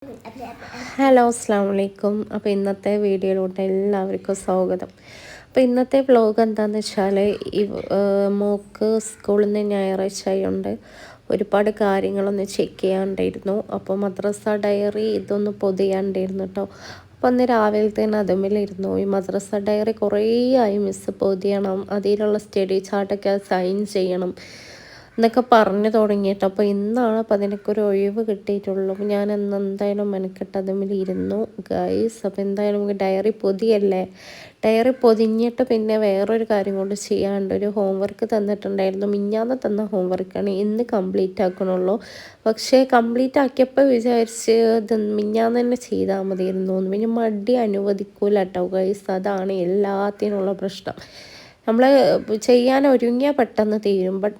Hello അസ്സാം വലൈക്കും. അപ്പോൾ ഇന്നത്തെ വീഡിയോയിലോട്ട് എല്ലാവർക്കും സ്വാഗതം. അപ്പോൾ ഇന്നത്തെ വ്ലോഗ് എന്താണെന്ന് വെച്ചാൽ ഈ മോക്ക് സ്കൂളിൽ നിന്ന് ഞായറാഴ്ച ആയതുകൊണ്ട് ഒരുപാട് കാര്യങ്ങളൊന്ന് ചെക്ക് ചെയ്യാണ്ടായിരുന്നു. അപ്പോൾ മദ്രസ ഡയറി ഇതൊന്ന് പൊതിയാണ്ടായിരുന്നു കേട്ടോ. അപ്പോൾ അന്ന് രാവിലെ തന്നെ അതുമില്ലായിരുന്നു. ഈ മദ്രസ ഡയറി കുറേ ആയി മിസ്സ് പൊതിയണം, അതിലുള്ള സ്റ്റഡി ചാർട്ടൊക്കെ സൈൻ ചെയ്യണം എന്നൊക്കെ പറഞ്ഞു തുടങ്ങിയിട്ട്. അപ്പോൾ ഇന്നാണ് അപ്പോൾ അതിനൊക്കെ ഒരു ഒഴിവ് കിട്ടിയിട്ടുള്ളൂ. അപ്പോൾ ഞാൻ എന്തായാലും മെനക്കെട്ട് അതുമിൽ ഇരുന്നു ഗൈസ്. അപ്പോൾ എന്തായാലും നമുക്ക് ഡയറി പൊതിയല്ലേ, ഡയറി പൊതിഞ്ഞിട്ട് പിന്നെ വേറൊരു കാര്യം കൊണ്ട് ചെയ്യാണ്ട് ഒരു ഹോംവർക്ക് തന്നിട്ടുണ്ടായിരുന്നു. മിഞ്ഞാന്ന് തന്ന ഹോംവർക്കാണ് ഇന്ന് കംപ്ലീറ്റ് ആക്കണുള്ളൂ. പക്ഷേ കംപ്ലീറ്റ് ആക്കിയപ്പോൾ വിചാരിച്ച് ഇത് മിഞ്ഞാന്ന് തന്നെ ചെയ്താൽ മതിയായിരുന്നു. പിന്നെ മടി അനുവദിക്കൂല കേട്ടോ ഗൈസ്. അതാണ് എല്ലാത്തിനുള്ള പ്രശ്നം. നമ്മൾ ചെയ്യാൻ ഒരുങ്ങിയാൽ പെട്ടെന്ന് തീരും, ബട്ട്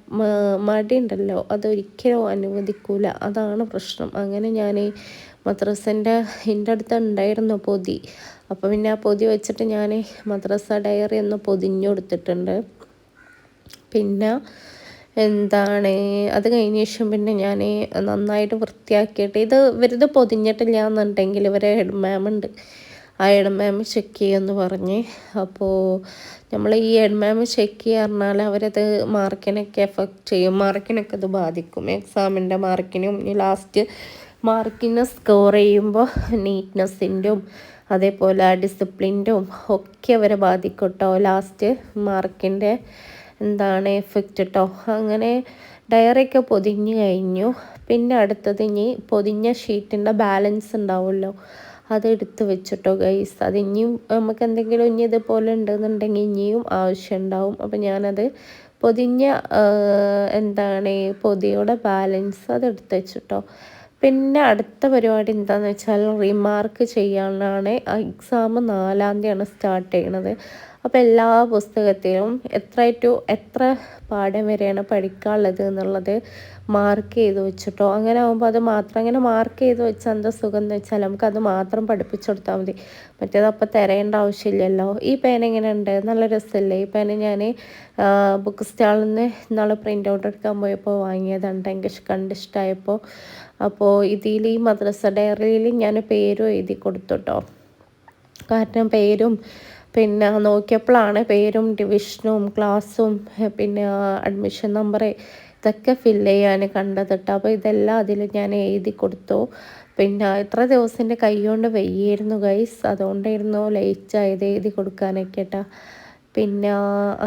മടി ഉണ്ടല്ലോ അതൊരിക്കലും അനുവദിക്കൂല, അതാണ് പ്രശ്നം. അങ്ങനെ ഞാൻ മദ്രസൻ്റെ എൻ്റെ അടുത്ത് ഉണ്ടായിരുന്നു പൊതി. അപ്പോൾ പിന്നെ ആ പൊതി വെച്ചിട്ട് ഞാൻ മദ്രസ ഡയറി ഒന്ന് പൊതിഞ്ഞു കൊടുത്തിട്ടുണ്ട്. പിന്നെ എന്താണ് അത് കഴിഞ്ഞ ശേഷം പിന്നെ ഞാൻ നന്നായിട്ട് വൃത്തിയാക്കിയിട്ട് ഇത് ഇവരിത് പൊതിഞ്ഞിട്ടില്ല എന്നുണ്ടെങ്കിൽ ഇവരെ ഹെഡ് മാം ഉണ്ട്, ആ ഹെഡ് മാം ചെക്ക് ചെയ്യുമെന്ന് പറഞ്ഞ്. അപ്പോൾ നമ്മൾ ഈ ഹെഡ് മാം ചെക്ക് ചെയ്യുക പറഞ്ഞാൽ അവരത് മാർക്കിനൊക്കെ എഫക്റ്റ് ചെയ്യും, മാർക്കിനൊക്കെ അത് ബാധിക്കും, എക്സാമിൻ്റെ മാർക്കിനും ലാസ്റ്റ് മാർക്കിന് സ്കോർ ചെയ്യുമ്പോൾ നീറ്റ്നെസ്സിൻ്റെയും അതേപോലെ ഡിസിപ്ലിൻ്റെയും ഒക്കെ അവരെ ബാധിക്കും കേട്ടോ. ലാസ്റ്റ് മാർക്കിൻ്റെ എന്താണ് എഫക്റ്റ് കേട്ടോ. അങ്ങനെ ഡയറിയൊക്കെ പൊതിഞ്ഞ് കഴിഞ്ഞു. പിന്നെ അടുത്തത് ഇനി പൊതിഞ്ഞ ഷീറ്റിൻ്റെ ബാലൻസ് ഉണ്ടാവുമല്ലോ, അത് എടുത്ത് വെച്ചിട്ടോ ഗൈസ്. അത് ഇനിയും നമുക്ക് എന്തെങ്കിലും ഇനി ഇതുപോലെ ഉണ്ടെന്നുണ്ടെങ്കിൽ ഇനിയും ആവശ്യമുണ്ടാവും. അപ്പോൾ ഞാനത് പൊതിഞ്ഞ എന്താണ് പൊതിയുടെ ബാലൻസ് അത് എടുത്ത് വെച്ചിട്ടോ. പിന്നെ അടുത്ത പരിപാടി എന്താണെന്ന് വെച്ചാൽ റിമാർക്ക് ചെയ്യാനാണ്. എക്സാം 4-ാം തീയതിയാണ് സ്റ്റാർട്ട് ചെയ്യണത്. അപ്പോൾ എല്ലാ പുസ്തകത്തിലും എത്ര പാഠം വരെയാണ് പഠിക്കാനുള്ളത് എന്നുള്ളത് മാർക്ക് ചെയ്ത് വെച്ചിട്ടോ. അങ്ങനെ ആകുമ്പോൾ അത് മാത്രം അങ്ങനെ മാർക്ക് ചെയ്ത് വെച്ചാൽ എന്താ സുഖം എന്ന് വെച്ചാൽ നമുക്കത് മാത്രം പഠിപ്പിച്ചു കൊടുത്താൽ മതി. മറ്റേത് അപ്പോൾ തിരയേണ്ട ആവശ്യമില്ലല്ലോ. ഈ പേന എങ്ങനെ ഉണ്ട്, നല്ല രസമല്ലേ ഈ പേന? ഞാൻ ബുക്ക് സ്റ്റാളിൽ നിന്ന് ഇന്നാൾ പ്രിൻ്റ് ഔട്ട് എടുക്കാൻ പോയപ്പോൾ വാങ്ങിയതാണ്, എനിക്ക് കണ്ടിഷ്ടമായപ്പോൾ. അപ്പോൾ ഇതിൽ ഈ മദ്രസ ഡയറിയിൽ ഞാൻ പേരും എഴുതി കൊടുത്തു കേട്ടോ. കാരണം പേരും പിന്നെ നോക്കിയപ്പോഴാണ് പേരും ഡിവിഷനും ക്ലാസ്സും പിന്നെ അഡ്മിഷൻ നമ്പർ ഇതൊക്കെ ഫില്ല് ചെയ്യാൻ കണ്ടത് കേട്ടോ. അപ്പോൾ ഇതെല്ലാം അതിൽ ഞാൻ എഴുതി കൊടുത്തു. പിന്നെ ഇത്ര ദിവസത്തിൻ്റെ കൈ കൊണ്ട് വയ്യായിരുന്നു ഗൈസ്, അതുകൊണ്ടായിരുന്നു ലേറ്റ് ആയത് എഴുതി കൊടുക്കാനൊക്കെ കേട്ടോ. പിന്നെ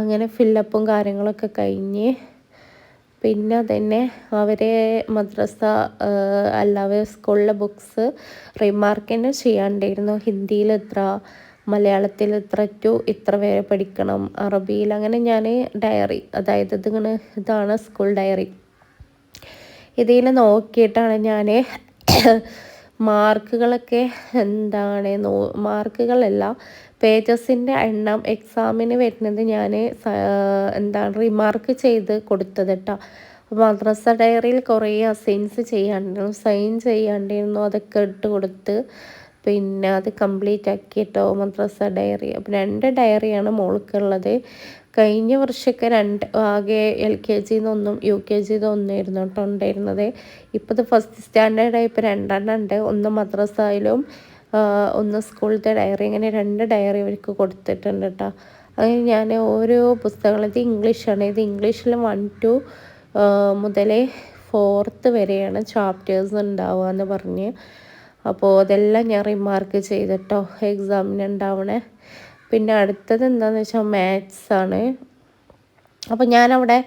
അങ്ങനെ ഫില്ലപ്പും കാര്യങ്ങളൊക്കെ കഴിഞ്ഞ് പിന്നെ തന്നെ അവരെ മദ്രസ അല്ലാതെ സ്കൂളിലെ ബുക്സ് റിമാർക്കിന് ചെയ്യാണ്ടായിരുന്നു. ഹിന്ദിയിൽ ഇത്ര, മലയാളത്തിൽ ഇത്ര വരെ പഠിക്കണം, അറബിയിൽ. അങ്ങനെ ഞാൻ ഡയറി, അതായത് ഇതാണ് സ്കൂൾ ഡയറി, ഇതിൽ നോക്കിയിട്ടാണ് ഞാൻ മാർക്കുകളൊക്കെ മാർക്കുകളല്ല പേജസിൻ്റെ എണ്ണം എക്സാമിന് വരുന്നത് ഞാൻ റിമാർക്ക് ചെയ്ത് കൊടുത്തത് കേട്ടോ. മദ്രസ ഡയറിയിൽ കുറേ അസൈൻസ് ചെയ്യാണ്ടിരുന്നു, സൈൻ ചെയ്യാണ്ടിരുന്നു, അതൊക്കെ ഇട്ട് കൊടുത്ത് പിന്നെ അത് കംപ്ലീറ്റ് ആക്കി കേട്ടോ മദ്രസ ഡയറി. അപ്പം 2 ഡയറിയാണ് മോൾക്കുള്ളത്. കഴിഞ്ഞ വർഷമൊക്കെ ആകെ LKG ഒന്നും UKG ഒന്നായിരുന്നു കേട്ടോ ഉണ്ടായിരുന്നത്. ഇപ്പോൾ ഇത് ഫസ്റ്റ് സ്റ്റാൻഡേർഡായി ഇപ്പോൾ 2 ഉണ്ട്, ഒന്ന് മദ്രസയിലും ഒന്ന് സ്കൂളിലത്തെ ഡയറി. ഇങ്ങനെ 2 ഡയറി ഇവർക്ക് കൊടുത്തിട്ടുണ്ട് കേട്ടോ. അങ്ങനെ ഞാൻ ഓരോ പുസ്തകങ്ങൾ, ഇത് ഇംഗ്ലീഷാണ്, ഇത് ഇംഗ്ലീഷിൽ 1 മുതൽ 4th വരെയാണ് ചാപ്റ്റേഴ്സ് ഉണ്ടാവുക എന്ന് പറഞ്ഞ്. അപ്പോൾ അതെല്ലാം ഞാൻ റിമാർക്ക് ചെയ്തിട്ടോ എക്സാമിന് ഉണ്ടാവണേ. പിന്നെ അടുത്തത് എന്താണെന്ന് വെച്ചാൽ മാത്സ് ആണ്. അപ്പോൾ ഞാനവിടെ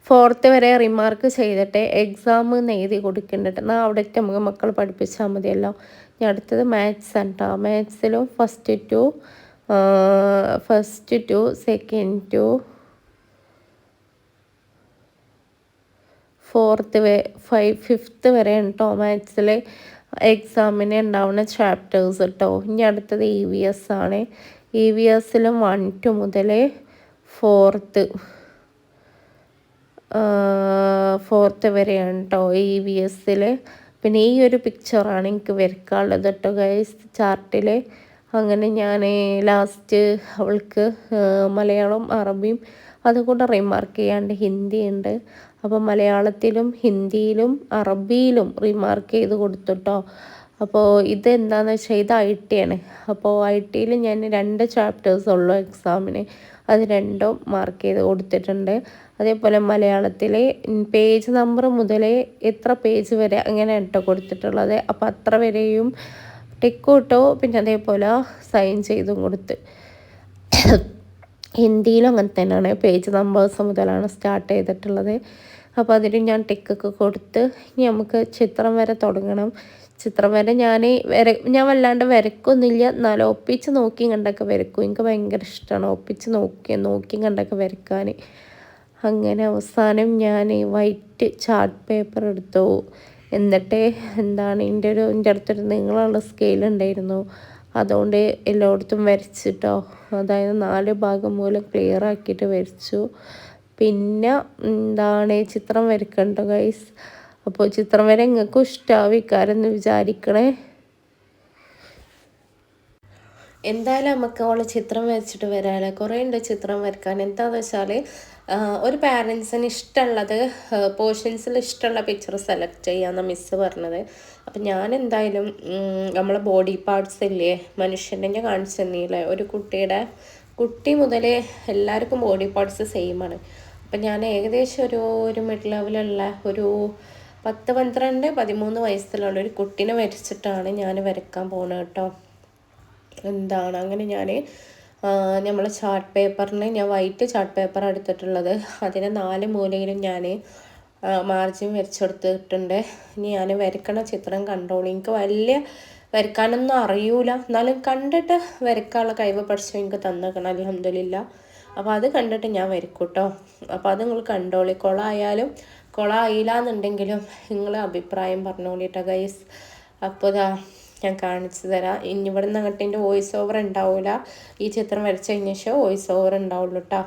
4th വരെ റിമാർക്ക് ചെയ്തിട്ട് എക്സാം എഴുതി കൊടുക്കുന്നുണ്ട്. എന്നാൽ അവിടേക്ക് നമുക്ക് മക്കൾ പഠിപ്പിച്ചാൽ മതിയല്ലോ. ഞാൻ അടുത്തത് മാത്സ് ആണ് കേട്ടോ. മാത്സിലും first to second to 5th വരെയാണ് കേട്ടോ മാത്സിൽ എക്സാമിന് ഉണ്ടാവുന്ന ചാപ്റ്റേഴ്സ് കേട്ടോ. ഇനി അടുത്തത് EVS ആണ്. EVSലും 1 മുതൽ 4th വരെയാണ് കേട്ടോ EVSൽ. പിന്നെ ഈ ഒരു പിക്ചറാണ് എനിക്ക് വരയ്ക്കാനുള്ളത് കേട്ടോ ഗൈസ് ചാർട്ടിൽ. അങ്ങനെ ഞാൻ ലാസ്റ്റ് അവൾക്ക് മലയാളം അറബിയും അതുകൊണ്ട് റിമാർക്ക് ചെയ്യാണ്ട് ഹിന്ദി ഉണ്ട്. അപ്പോൾ മലയാളത്തിലും ഹിന്ദിയിലും അറബിയിലും റിമാർക്ക് ചെയ്ത് കൊടുത്തുട്ടോ. അപ്പോൾ ഇതെന്താണെന്ന് വെച്ചാൽ ഇത് ഐ ടി ആണ്. അപ്പോൾ ഐ ടിയിൽ ഞാൻ 2 ചാപ്റ്റേഴ്സ് ഉള്ളൂ എക്സാമിന്. അത് രണ്ടും മാർക്ക് ചെയ്ത് കൊടുത്തിട്ടുണ്ട്. അതേപോലെ മലയാളത്തിൽ പേജ് നമ്പർ മുതൽ എത്ര പേജ് വരെ അങ്ങനെ കേട്ടോ കൊടുത്തിട്ടുള്ളത്. അപ്പോൾ അത്ര വരെയും ടിക്ക് കിട്ടോ, പിന്നെ അതേപോലെ സൈൻ ചെയ്തും കൊടുത്ത്. ഹിന്ദിയിലും അങ്ങനെ തന്നെയാണ്, പേജ് നമ്പേഴ്സ് മുതലാണ് സ്റ്റാർട്ട് ചെയ്തിട്ടുള്ളത്. അപ്പോൾ അതിന് ഞാൻ ടിക്കൊക്കെ കൊടുത്ത് ഇനി നമുക്ക് ചിത്രം വരെ തുടങ്ങണം. ചിത്രം വരെ ഞാൻ വല്ലാണ്ട് വരക്കൊന്നുമില്ല, എന്നാലും ഒപ്പിച്ച് നോക്കി കണ്ടൊക്കെ വരക്കും. എനിക്ക് ഭയങ്കര ഇഷ്ടമാണ് ഒപ്പിച്ച് നോക്കി കണ്ടൊക്കെ വരക്കാൻ. അങ്ങനെ അവസാനം ഞാൻ വൈറ്റ് ചാർട്ട് പേപ്പർ എടുത്തു. എന്നിട്ട് എൻ്റെ അടുത്തൊരു നീളമുള്ള സ്കെയിൽ ഉണ്ടായിരുന്നു, അതുകൊണ്ട് എല്ലായിടത്തും വരച്ചിട്ടോ. അതായത് 4 ഭാഗം മൂലം ക്ലിയർ ആക്കിയിട്ട് വരച്ചു. പിന്നെ ചിത്രം വരക്കണ്ടോ ഗൈസ്. അപ്പോൾ ചിത്രം വരെ നിങ്ങൾക്കും ഇഷ്ടമാവിക്കാരെന്ന് വിചാരിക്കണേ. എന്തായാലും നമുക്ക് അവളെ ചിത്രം വരച്ചിട്ട് വരാമല്ലോ. കുറേ ഉണ്ട് ചിത്രം വരക്കാൻ. എന്താണെന്ന് വെച്ചാൽ ഒരു പാരൻസിന് ഇഷ്ടമുള്ളത് പോർഷൻസിൽ ഇഷ്ടമുള്ള പിക്ചർ സെലക്ട് ചെയ്യാമെന്നാണ് മിസ്സ് പറഞ്ഞത്. അപ്പം ഞാൻ എന്തായാലും നമ്മളെ ബോഡി പാർട്സ് ഇല്ലേ, മനുഷ്യൻ്റെ ഞാൻ കാണിച്ചു തന്നില്ലേ, ഒരു കുട്ടി മുതൽ എല്ലാവർക്കും ബോഡി പാർട്സ് സെയിമാണ്. അപ്പം ഞാൻ ഏകദേശം ഒരു മിഡ് ലെവലുള്ള ഒരു 10, 12, 13 വയസ്സിലുള്ള ഒരു കുട്ടീനെ വരച്ചിട്ടാണ് ഞാൻ വരക്കാൻ പോകുന്നത് കേട്ടോ. അങ്ങനെ നമ്മൾ ചാർട്ട് പേപ്പറിന് ഞാൻ വൈറ്റ് ചാർട്ട് പേപ്പർ എടുത്തിട്ടുള്ളത്. അതിന് 4 മൂലയിലും ഞാൻ മാർജിൻ വരച്ചെടുത്തിട്ടുണ്ട്. ഇനി ഞാൻ വരക്കണ ചിത്രം കണ്ടോളൂ. എനിക്ക് വലിയ വരക്കാനൊന്നും അറിയൂല, എന്നാലും കണ്ടിട്ട് വരക്കാനുള്ള കഴിവ് പഠിച്ചു എനിക്ക് തന്നേക്കണം അൽഹംദുലില്ലാ. അപ്പോൾ അത് കണ്ടിട്ട് ഞാൻ വരക്കും കേട്ടോ. അപ്പോൾ അത് നിങ്ങൾ കണ്ടോളി. കൊളായില്ല എന്നുണ്ടെങ്കിലും നിങ്ങൾ അഭിപ്രായം പറഞ്ഞോളിട്ടോ ഗൈസ്. അപ്പോൾ ഞാൻ കാണിച്ചു തരാം. ഇനി ഇവിടെ നിന്ന് അങ്ങോട്ട് എൻ്റെ വോയിസ് ഓവർ ഉണ്ടാവില്ല. ഈ ചിത്രം വരച്ച് കഴിഞ്ഞ ശേഷം വോയിസ് ഓവർ ഉണ്ടാവുള്ളൂ കേട്ടോ.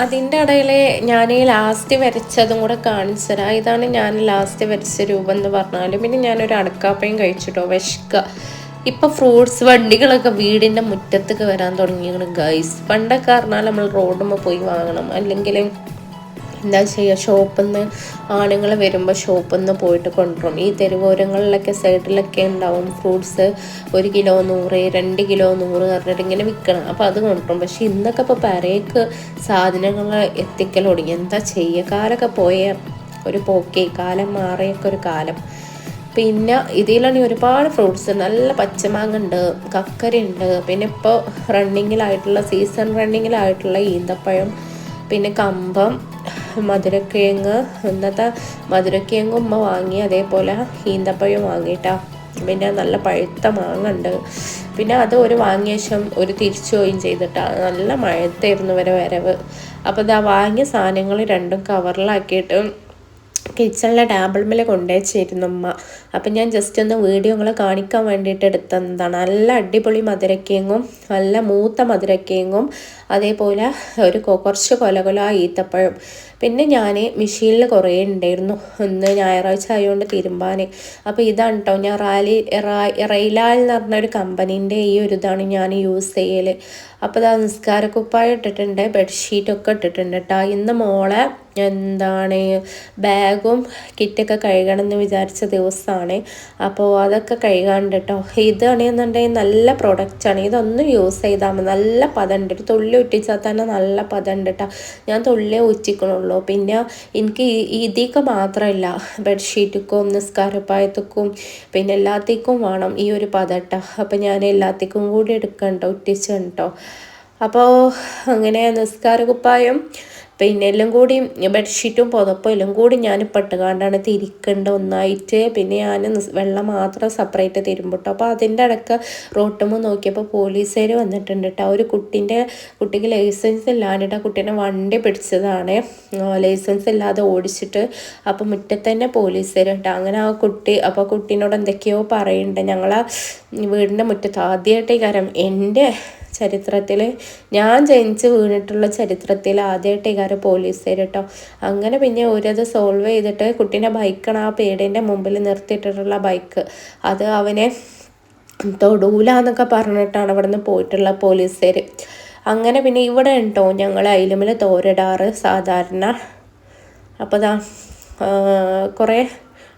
അതിൻ്റെ ഇടയിൽ ഞാൻ ലാസ്റ്റ് വരച്ചതും കൂടെ കാണിച്ചു തരാം. ഇതാണ് ഞാൻ ലാസ്റ്റ് വരച്ച രൂപം എന്ന് പറഞ്ഞാൽ. പിന്നെ ഞാനൊരു അടക്കാപ്പയും കഴിച്ചിട്ടോ വിശക്കുക. ഇപ്പം ഫ്രൂട്ട്സ് വണ്ടികളൊക്കെ വീടിൻ്റെ മുറ്റത്തേക്ക് വരാൻ തുടങ്ങിയാണ് ഗൈസ്. പണ്ടൊക്കെ പറഞ്ഞാൽ നമ്മൾ റോഡുമ്പോൾ പോയി വാങ്ങണം, അല്ലെങ്കിൽ എന്താ ചെയ്യുക, ഷോപ്പിൽ നിന്ന് ആണുങ്ങൾ വരുമ്പോൾ ഷോപ്പിൽ നിന്ന് പോയിട്ട് കൊണ്ടുവരും. ഈ തെരുവോരങ്ങളിലൊക്കെ സൈഡിലൊക്കെ ഉണ്ടാവും ഫ്രൂട്ട്സ് 1 കിലോ 100, 2 കിലോ 100 പറഞ്ഞിട്ട് ഇങ്ങനെ വിൽക്കണം. അപ്പോൾ അത് കൊണ്ടുവരും. പക്ഷെ ഇന്നൊക്കെ ഇപ്പോൾ പരേക്ക് സാധനങ്ങൾ എത്തിക്കൽ തുടങ്ങി. എന്താ ചെയ്യുക, കാലമൊക്കെ പോയ ഒരു പോക്കേ, കാലം മാറിയൊക്കെ ഒരു കാലം. പിന്നെ ഇതിലാണെങ്കിൽ ഒരുപാട് ഫ്രൂട്ട്സ്, നല്ല പച്ചമാങ്ങ ഉണ്ട്, കക്കരി ഉണ്ട്, പിന്നെ ഇപ്പോൾ സീസൺ റണ്ണിങ്ങിലായിട്ടുള്ള ഈന്തപ്പഴം, പിന്നെ കമ്പം, മധുരക്കിഴങ്ങ്. ഇന്നത്തെ മധുരക്കിഴങ്ങ് ഉമ്മ വാങ്ങി, അതേപോലെ ഈന്തപ്പഴം വാങ്ങിയിട്ടാ. പിന്നെ നല്ല പഴുത്ത മാങ്ങ ഉണ്ട്. പിന്നെ അത് ഒരു വാങ്ങിയ ശേഷം ഒരു തിരിച്ചു പോവുകയും ചെയ്തിട്ടാ. നല്ല മഴത്തായിരുന്നു വരവ്. അപ്പോൾ ഇതാ വാങ്ങിയ സാധനങ്ങൾ രണ്ടും കവറിലാക്കിയിട്ട് കിച്ചണിലെ ടേബിൾമേൽ കൊണ്ടുവച്ചിരുന്നു ഉമ്മ. അപ്പം ഞാൻ ജസ്റ്റ് ഒന്ന് വീഡിയോ നിങ്ങളെ കാണിക്കാൻ വേണ്ടിയിട്ട് എടുത്തതാണ്. നല്ല അടിപൊളി മധുരക്കിഴങ്ങും, നല്ല മൂത്ത മധുരക്കിഴങ്ങും, അതേപോലെ കുറച്ച് കൊല ഈത്തപ്പഴം. പിന്നെ ഞാൻ മെഷീനിൽ കുറേ ഉണ്ടായിരുന്നു, ഇന്ന് ഞായറാഴ്ച ആയതുകൊണ്ട് തിരുമ്പാൻ. അപ്പോൾ ഇതാണ് കേട്ടോ, ഞാൻ റൈലാൽ എന്ന് പറഞ്ഞൊരു കമ്പനീൻ്റെ ഈ ഒരു ഇതാണ് ഞാൻ യൂസ് ചെയ്യൽ. അപ്പോൾ ഇതാ നിസ്കാരക്കുപ്പായം ഇട്ടിട്ടുണ്ട്, ബെഡ്ഷീറ്റൊക്കെ ഇട്ടിട്ടുണ്ട് കേട്ടോ. ഇന്ന് മോളെ ബാഗും കിറ്റൊക്കെ കഴുകണം എന്ന് വിചാരിച്ച ദിവസമാണ്. അപ്പോൾ അതൊക്കെ കഴുകാണ്ട് കേട്ടോ. ഇതാണെന്നുണ്ടെങ്കിൽ നല്ല പ്രൊഡക്റ്റാണ്. ഇതൊന്നും യൂസ് ചെയ്താൽ മതി, നല്ല പദമുണ്ട്. ഒരു തുള്ളി ഉറ്റിച്ചാൽ തന്നെ നല്ല പദമുണ്ട് കേട്ടോ. ഞാൻ തുള്ളിയേ ഉറ്റിക്കണുള്ളൂ. പിന്നെ എനിക്ക് ഇതിക്ക് മാത്രമല്ല, ബെഡ്ഷീറ്റിക്കും നിസ്കാരപ്പായത്തേക്കും പിന്നെ എല്ലാത്തേക്കും വേണം ഈ ഒരു പദം കേട്ടോ. അപ്പോൾ ഞാൻ എല്ലാത്തേക്കും കൂടി എടുക്കണ്ടോ, ഉറ്റിച്ചുണ്ടോ. അപ്പോൾ അങ്ങനെ നിസ്കാരക്കുപ്പായം പിന്നെ എല്ലാം കൂടി ബെഡ്ഷീറ്റും പുതപ്പും എല്ലാം കൂടി ഞാൻ ഇട്ടുകൊണ്ടാണ് തിരിക്കേണ്ട ഒന്നായിട്ട്. പിന്നെ ഞാൻ വെള്ളം മാത്രം സെപ്പറേറ്റ് തിരുമ്പിട്ടോ. അപ്പോൾ അതിൻ്റെ ഇടയ്ക്ക് റോട്ടുമ്പോൾ നോക്കിയപ്പോൾ പോലീസുകാർ വന്നിട്ടുണ്ട് കേട്ടോ. ഒരു കുട്ടിക്ക് ലൈസൻസ് ഇല്ലാണ്ടിട്ട് കുട്ടീനെ വണ്ടി പിടിച്ചതാണ്, ലൈസൻസ് ഇല്ലാതെ ഓടിച്ചിട്ട്. അപ്പോൾ മുറ്റത്ത് തന്നെ പോലീസുകാർ കേട്ടോ. അങ്ങനെ അപ്പോൾ കുട്ടീനോട് എന്തൊക്കെയോ പറയുന്നുണ്ട്. ഞങ്ങളെ വീടിൻ്റെ മുറ്റത്ത് ആദ്യമായിട്ട് എൻ്റെ ചരിത്രത്തിൽ, ഞാൻ ജനിച്ച് വീണിട്ടുള്ള ചരിത്രത്തിൽ ആദ്യമായിട്ട് പോലീസുകാർ കേട്ടോ. അങ്ങനെ പിന്നെ ഒരത് സോൾവ് ചെയ്തിട്ട് കുട്ടീൻ്റെ ബൈക്കാണ് ആ പേടിൻ്റെ മുമ്പിൽ നിർത്തിയിട്ടിട്ടുള്ള ബൈക്ക്. അത് അവനെ തൊടൂല എന്നൊക്കെ പറഞ്ഞിട്ടാണ് അവിടെ നിന്ന് പോയിട്ടുള്ള പോലീസുകാർ. അങ്ങനെ പിന്നെ ഇവിടെ ഉണ്ടോ ഞങ്ങൾ അയിലുമിൽ തോരിടാറ് സാധാരണ. അപ്പോൾ ഇതാ കുറേ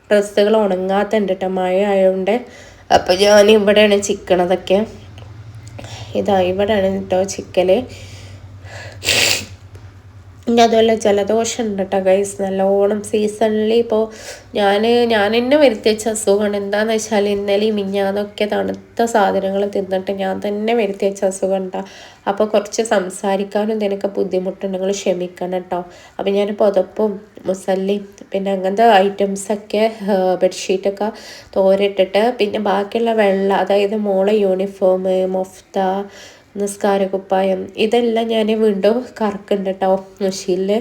ഡ്രസ്സുകൾ ഉണങ്ങാത്തുണ്ട് കേട്ടോ, മഴ ആയതുകൊണ്ട്. അപ്പോൾ ഞാൻ ഇവിടെയാണ് ചിക്കണതൊക്കെ. ഇവിടെയാണ് കേട്ടോ ചിക്കൽ. ഇനി അതുപോലെ ജലദോഷം ഉണ്ട് കേട്ടോ ഗൈസ്, നല്ലോണം സീസണിൽ. ഇപ്പോൾ ഞാൻ എന്നെ വരുത്തി വെച്ച അസുഖമാണ്. എന്താണെന്ന് വെച്ചാൽ ഇന്നലെയും മിഞ്ഞാന്നൊക്കെ തണുത്ത സാധനങ്ങൾ തിന്നിട്ട് ഞാൻ തന്നെ വരുത്തി വെച്ച അസുഖം ഉണ്ടാ. അപ്പോൾ കുറച്ച് സംസാരിക്കാനും ഇതിനൊക്കെ ബുദ്ധിമുട്ടുണ്ട്, നിങ്ങൾ ക്ഷമിക്കണം കേട്ടോ. അപ്പോൾ ഞാൻ പുതപ്പും മുസല്ലിയും പിന്നെ അങ്ങനത്തെ ഐറ്റംസൊക്കെ ബെഡ്ഷീറ്റൊക്കെ തോരിട്ടിട്ട്, പിന്നെ ബാക്കിയുള്ള വെള്ളം, അതായത് മോളെ യൂണിഫോം, മൊഫ്ത, നിസ്കാരക്കുപ്പായം, ഇതെല്ലാം ഞാൻ വീണ്ടും കറക്കുന്നുണ്ട് കേട്ടോ മെഷീനിൽ.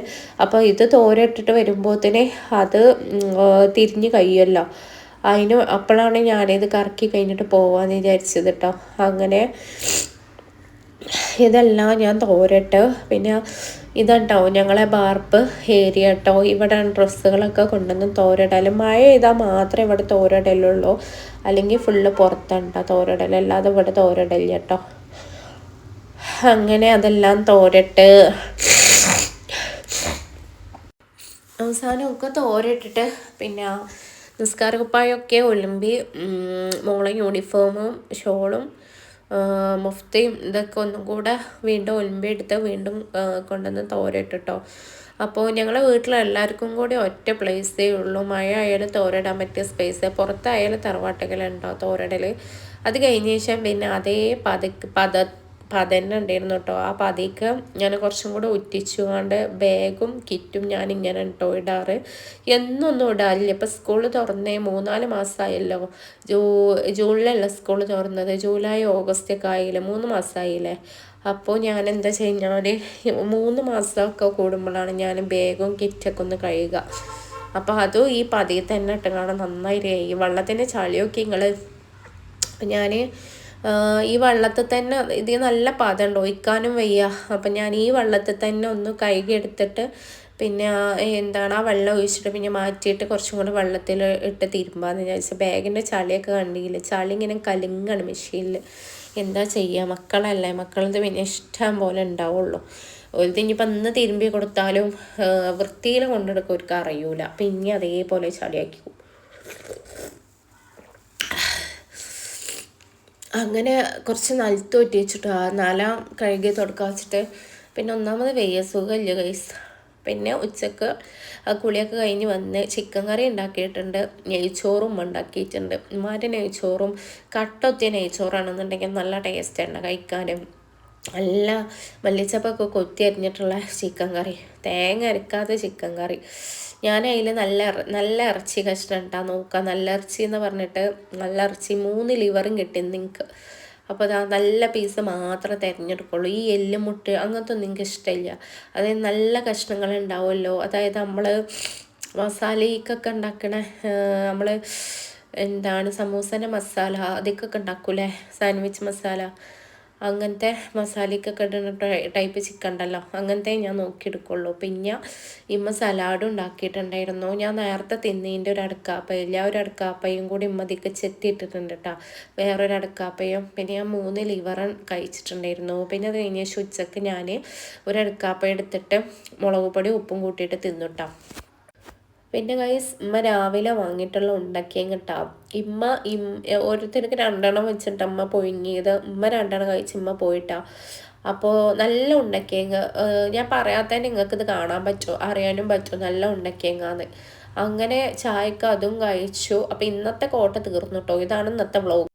അപ്പോൾ ഇത് തോരട്ടിട്ട് വരുമ്പോഴത്തേനെ അത് തിരിഞ്ഞ് കഴിയുമല്ലോ. അപ്പോഴാണ് ഞാനിത് കറക്കി കഴിഞ്ഞിട്ട് പോവാന്ന് വിചാരിച്ചത് കേട്ടോ. അങ്ങനെ ഇതെല്ലാം ഞാൻ തോരട്ട്. പിന്നെ ഇതുണ്ടാവും ഞങ്ങളെ ബാർപ്പ് ഏരിയ കേട്ടോ. ഇവിടെ ഡ്രസ്സുകളൊക്കെ കൊണ്ടുവന്ന് തോരടൽ. മഴ ചെയ്താൽ മാത്രമേ ഇവിടെ തോരടലുള്ളൂ, അല്ലെങ്കിൽ ഫുള്ള് പുറത്തുണ്ടോ തോരടൽ, അല്ലാതെ ഇവിടെ തോരടല്ല കേട്ടോ. അങ്ങനെ അതെല്ലാം തോരട്ട് അവസാനമൊക്കെ തോരട്ടിട്ട് പിന്നെ നിസ്കാരക്കുപ്പായൊക്കെ ഒലുമ്പി മോളെ യൂണിഫോമും ഷോളും മുഫ്തയും ഇതൊക്കെ ഒന്നും കൂടെ വീണ്ടും ഒലുമ്പി എടുത്ത് വീണ്ടും കൊണ്ടുവന്ന് തോരട്ടിട്ടോ. അപ്പോൾ ഞങ്ങളെ വീട്ടിലെല്ലാവർക്കും കൂടി ഒറ്റ പ്ലേസേ ഉള്ളൂ, മഴ ആയാലും തോരടാൻ പറ്റിയ സ്പേസ്. പുറത്തായാലും തറവാട്ടുകളുണ്ടോ തോരടൽ. അത് കഴിഞ്ഞ ശേഷം പിന്നെ അതേ പതന്നെ ഉണ്ടായിരുന്നു കേട്ടോ. ആ പതിക്ക് ഞാൻ കുറച്ചും കൂടെ ഉറ്റിച്ചുകൊണ്ട് ബാഗും കിറ്റും ഞാൻ ഇങ്ങനെ കേട്ടോ ഇടാറ്. എന്നൊന്നും ഇടാറില്ല. ഇപ്പം സ്കൂൾ തുറന്നേ 3-4 മാസമായല്ലോ. ജൂണിലല്ല സ്കൂൾ തുറന്നത്, ജൂലൈ ഓഗസ്റ്റ് ഒക്കെ ആയില്ലേ, 3 മാസമായില്ലേ. അപ്പോൾ ഞാൻ എന്താ കഴിഞ്ഞാൽ 3 മാസമൊക്കെ കൂടുമ്പോഴാണ് ഞാൻ ബാഗും കിറ്റൊക്കെ ഒന്ന് കഴുകുക. അപ്പോൾ അതും ഈ പതിയിൽ തന്നെ ഇട്ട് കാണാൻ നന്നായി. ഈ വെള്ളത്തിൻ്റെ ചളിയൊക്കെ നിങ്ങൾ, അപ്പം ഞാൻ ഈ വെള്ളത്തിൽ തന്നെ ഇത് നല്ല പതമുണ്ട്, ഒഴിക്കാനും വയ്യ. അപ്പം ഞാൻ ഈ വെള്ളത്തിൽ തന്നെ ഒന്ന് കഴുകി എടുത്തിട്ട് പിന്നെ എന്താണ് ആ വെള്ളം ഒഴിച്ചിട്ട് പിന്നെ മാറ്റിയിട്ട് കുറച്ചും കൂടെ വെള്ളത്തിൽ ഇട്ട് തിരുമ്പാന്ന് വിചാരിച്ചു. ബാഗിൻ്റെ ചളിയൊക്കെ കണ്ടില്ല, ചളി ഇങ്ങനെ കലിങ്ങാണ് മെഷീനിൽ. എന്താ ചെയ്യുക, മക്കളല്ലേ, മക്കളത് പിന്നെ ഇഷ്ടം പോലെ ഉണ്ടാവുള്ളൂ. ഒരു ഇനിയിപ്പോൾ ഇന്ന് തിരുമ്പി കൊടുത്താലും വൃത്തിയിൽ കൊണ്ടെടുക്കും അവർക്ക് അറിയൂല, പിന്നെ അതേപോലെ ചളിയാക്കി. അങ്ങനെ കുറച്ച് നിലത്ത് ഒറ്റി വെച്ചിട്ട് നിലം കഴുകി തുടക്കാൻ വെച്ചിട്ട് പിന്നെ ഒന്നാമത് വെയ്യ, സുഖമില്ല ഗൈസ്. പിന്നെ ഉച്ചക്ക് കുളിയൊക്കെ കഴിഞ്ഞ് വന്ന് ചിക്കൻ കറി ഉണ്ടാക്കിയിട്ടുണ്ട്, നെയ്ച്ചോറും ഉണ്ടാക്കിയിട്ടുണ്ട്. ഉമ്മാൻ്റെ നെയ്ച്ചോറും കട്ടൊത്തിയ നെയ്ച്ചോറാണെന്നുണ്ടെങ്കിൽ നല്ല ടേസ്റ്റാണ് കഴിക്കാനും. നല്ല മല്ലിച്ചപ്പൊക്കെ കൊത്തി അരിഞ്ഞിട്ടുള്ള ചിക്കൻ കറി, തേങ്ങ അരക്കാത്ത ചിക്കൻ കറി. ഞാൻ അതിൽ നല്ല ഇറച്ചി കഷ്ണം ഇട്ടാൽ നോക്കുക, നല്ല ഇറച്ചി എന്ന് പറഞ്ഞിട്ട് നല്ല ഇറച്ചി 3 ലിവറും കിട്ടി നിങ്ങൾക്ക്. അപ്പോൾ അതാ നല്ല പീസ് മാത്രമേ തിരഞ്ഞെടുക്കുള്ളൂ. ഈ എല്ലും മുട്ട അങ്ങനത്തെ ഒന്നും എനിക്ക് ഇഷ്ടമില്ല. അതായത് നല്ല കഷ്ണങ്ങൾ ഉണ്ടാവുമല്ലോ, അതായത് നമ്മൾ മസാലയ്ക്കൊക്കെ ഉണ്ടാക്കണ നമ്മൾ എന്താണ് സമൂസൻ്റെ മസാല അതൊക്കെ ഉണ്ടാക്കൂലേ, സാൻഡ്വിച്ച് മസാല, അങ്ങനത്തെ മസാലയ്ക്കൊക്കെ ഇടുന്ന ടൈപ്പ് ചിക്കൻ ഉണ്ടല്ലോ, അങ്ങനത്തെ ഞാൻ നോക്കിയെടുക്കുള്ളൂ. പിന്നെ ഇമ്മ സലാഡും ഉണ്ടാക്കിയിട്ടുണ്ടായിരുന്നു. ഞാൻ നേരത്തെ തിന്നതിൻ്റെ ഒരു അടക്കാപ്പയില്ല, ഒരു അടക്കാപ്പയും കൂടി ഇമ്മതിക്ക് ചെത്തിയിട്ടിട്ടുണ്ട് കേട്ടോ, വേറൊരു അടക്കാപ്പയും. പിന്നെ ഞാൻ 3 ലിവറും കഴിച്ചിട്ടുണ്ടായിരുന്നു. പിന്നെ അത് കഴിഞ്ഞ ശേഷം ഉച്ചക്ക് ഞാൻ ഒരു അടക്കാപ്പ എടുത്തിട്ട് മുളക് പൊടി ഉപ്പും കൂട്ടിയിട്ട് തിന്നുട്ടാ. പിന്നെ ഗൈസ് ഇമ്മ രാവിലെ വാങ്ങിയിട്ടുള്ള ഉണ്ടക്കിയും കിട്ടാം. ഓരോരുത്തർക്ക് 2 വെച്ചിട്ട് അമ്മ പൊഴുങ്ങിയത്, ഉമ്മ 2 കഴിച്ച് ഉമ്മ പോയിട്ടാ. അപ്പോൾ നല്ല ഉണ്ടക്കിയങ്ങ്, ഞാൻ പറയാത്തതിന് നിങ്ങൾക്ക് ഇത് കാണാൻ പറ്റുമോ, അറിയാനും പറ്റുമോ, നല്ല ഉണ്ടക്കിയങ്ങാന്ന്. അങ്ങനെ ചായക്ക് അതും കഴിച്ചു. അപ്പോൾ ഇന്നത്തെ കോട്ട തീർന്നു കേട്ടോ. ഇതാണ് ഇന്നത്തെ വ്ളോഗ്.